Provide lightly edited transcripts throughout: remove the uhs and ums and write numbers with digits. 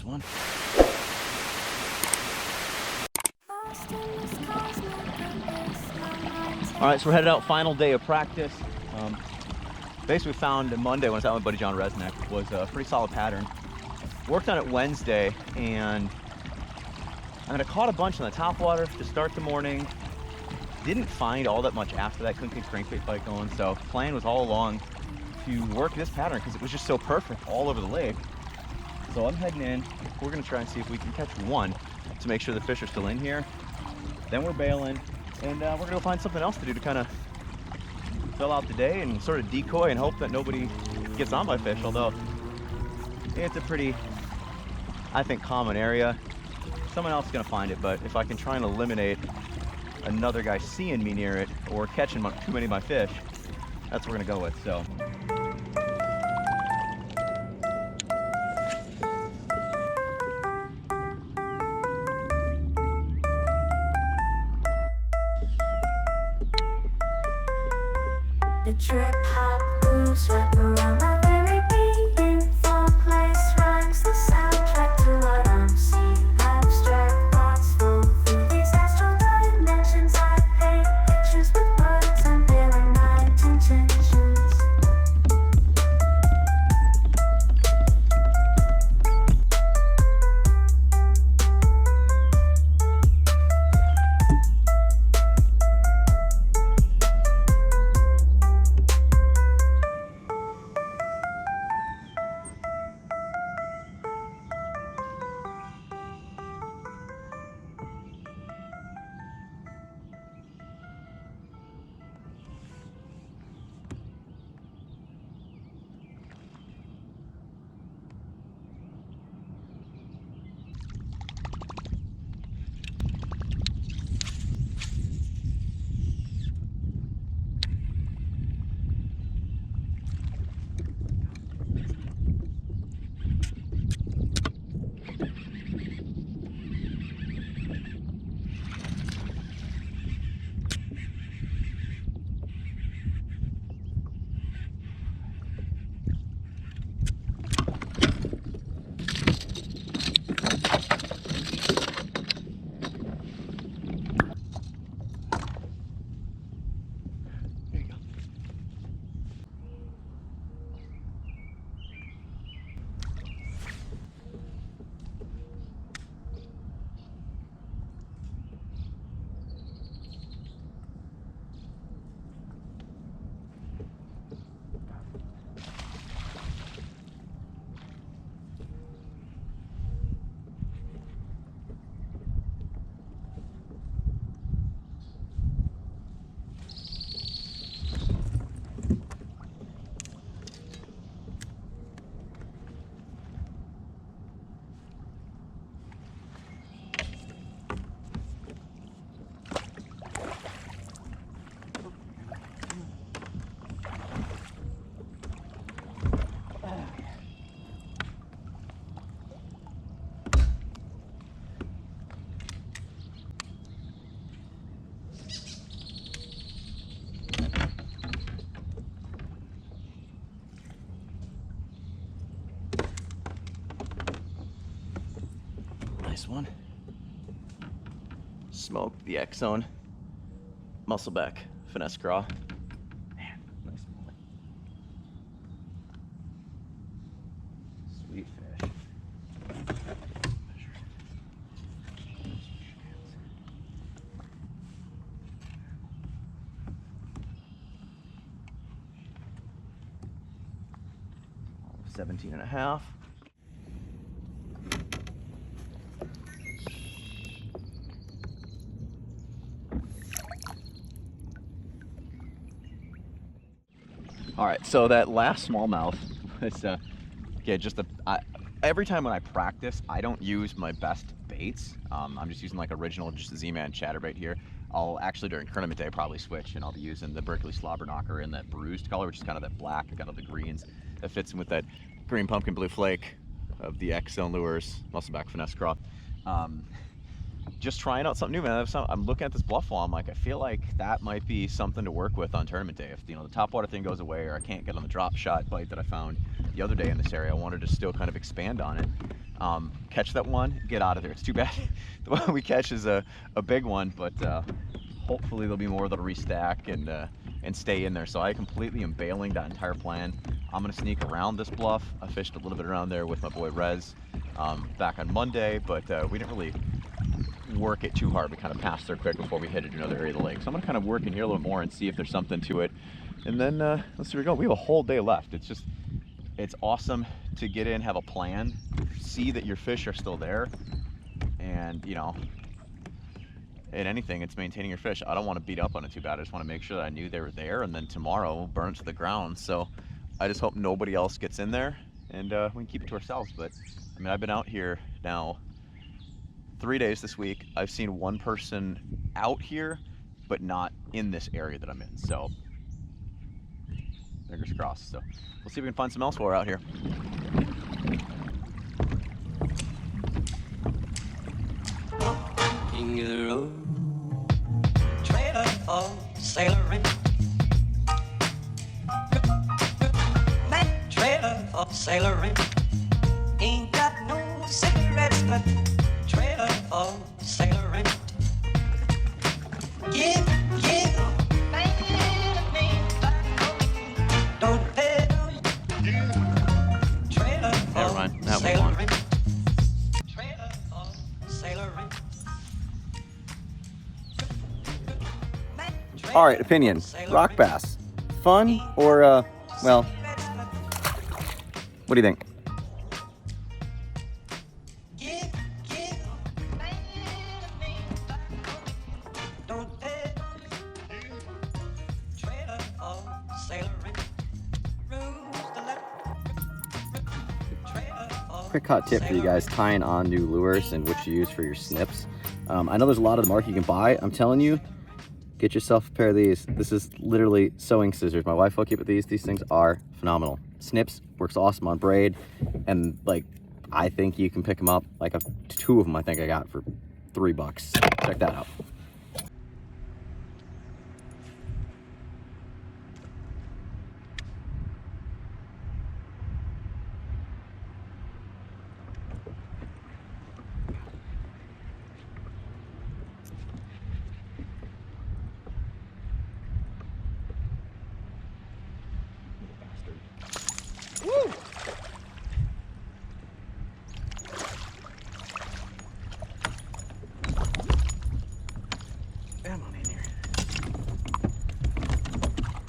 Nice one. All right, so we're headed out, final day of practice. Basically found Monday when I was out with my buddy John Resnick was a pretty solid pattern. Worked on it Wednesday, and I caught a bunch on the top water to start the morning. Didn't find all that much after that, couldn't get crankbait bite going, so plan was all along to work this pattern because it was just so perfect all over the lake. So I'm heading in, we're gonna try and see if we can catch one to make sure the fish are still in here. Then we're bailing, and we're gonna go find something else to do to kind of fill out the day and sort of decoy and hope that nobody gets on by fish, although it's a pretty, I think, common area. Someone else is gonna find it, but if I can try and eliminate another guy seeing me near it or catching too many of my fish, that's what we're gonna go with. So the trip hop moves wrap around my very being. For place rhymes the soundtrack to what I'm seeing. Abstract thoughts flow through these astral dimensions. I paint pictures with words, unveiling my intentions. nice one. Smoked the X-Zone Muscleback finesse craw. Man, nice one. Sweet fish. $17 and a half. All right, so that last smallmouth is yeah, just every time when I practice, I don't use my best baits. I'm just using like original, just a Z-Man chatterbait here. I'll actually, during tournament day, probably switch, and I'll be using the Berkeley Slobber Knocker in that bruised color, which is kind of that black, kind of the greens that fits in with that green pumpkin blue flake of the X-Zone Lures Muscleback finesse craw. Just trying out something new, man. I'm looking at this bluffwall. I'm like, I feel like that might be something to work with on tournament day. If the topwater thing goes away, or I can't get on the drop shot bite that I found the other day in this area, I wanted to still kind of expand on it. catch that one, get out of there. It's too bad the one we catch is a big one, but hopefully there'll be more that'll restack and stay in there. So I completely am bailing that entire plan. I'm gonna sneak around this bluff. I fished a little bit around there with my boy Rez back on Monday, but we didn't really work it too hard. We kind of passed there quick before we headed to another area of the lake. So I'm gonna kind of work in here a little bit more and see if there's something to it. And then let's see where we go. We have a whole day left. It's awesome to get in, have a plan, see that your fish are still there, and you know, in anything, it's maintaining your fish. I don't want to beat up on it too bad. I just want to make sure that I knew they were there, and then tomorrow we'll burn it to the ground. So I just hope nobody else gets in there, and we can keep it to ourselves. But I mean, I've been out here now 3 days this week. I've seen one person out here, but not in this area that I'm in. So fingers crossed. So we'll see if we can find some else while we're out here. King of the road, trailer for sailoring. That trailer for sailoring. Ain't got no cigarettes, but trailer for sailoring. Give, don't pay no trailer for Never mind, that was one. Trailer for sailoring. All right, opinion. Rock bass. Fun or, well, what do you think? Quick hot tip for you guys tying on new lures and what you use for your snips. I know there's a lot of the market you can buy. I'm telling you, get yourself a pair of these. This is literally sewing scissors. My wife will keep with these. These things are phenomenal. Snips works awesome on braid, and like I think you can pick them up. Like two of them I think I got for $3. Check that out. Woo! Come on in here.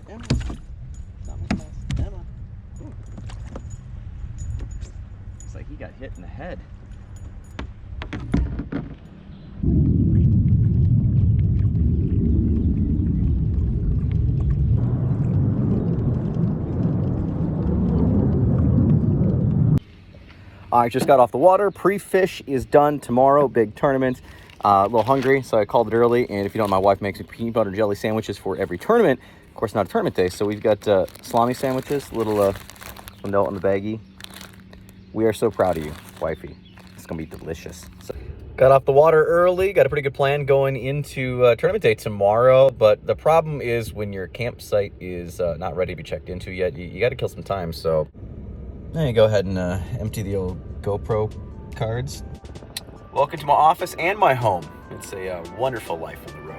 Emma. Something fast. Emma. Ooh. Looks like he got hit in the head. I just got off the water. Pre-fish is done tomorrow. Big tournament. A little hungry, so I called it early. And if you don't, my wife makes me peanut butter and jelly sandwiches for every tournament. Of course, not a tournament day, so we've got salami sandwiches, little note on the baggie. We are so proud of you, wifey. It's gonna be delicious. So, got off the water early. Got a pretty good plan going into tournament day tomorrow. But the problem is when your campsite is not ready to be checked into yet, you got to kill some time. So. There you go ahead and empty the old GoPro cards. Welcome to my office and my home. It's a wonderful life on the road.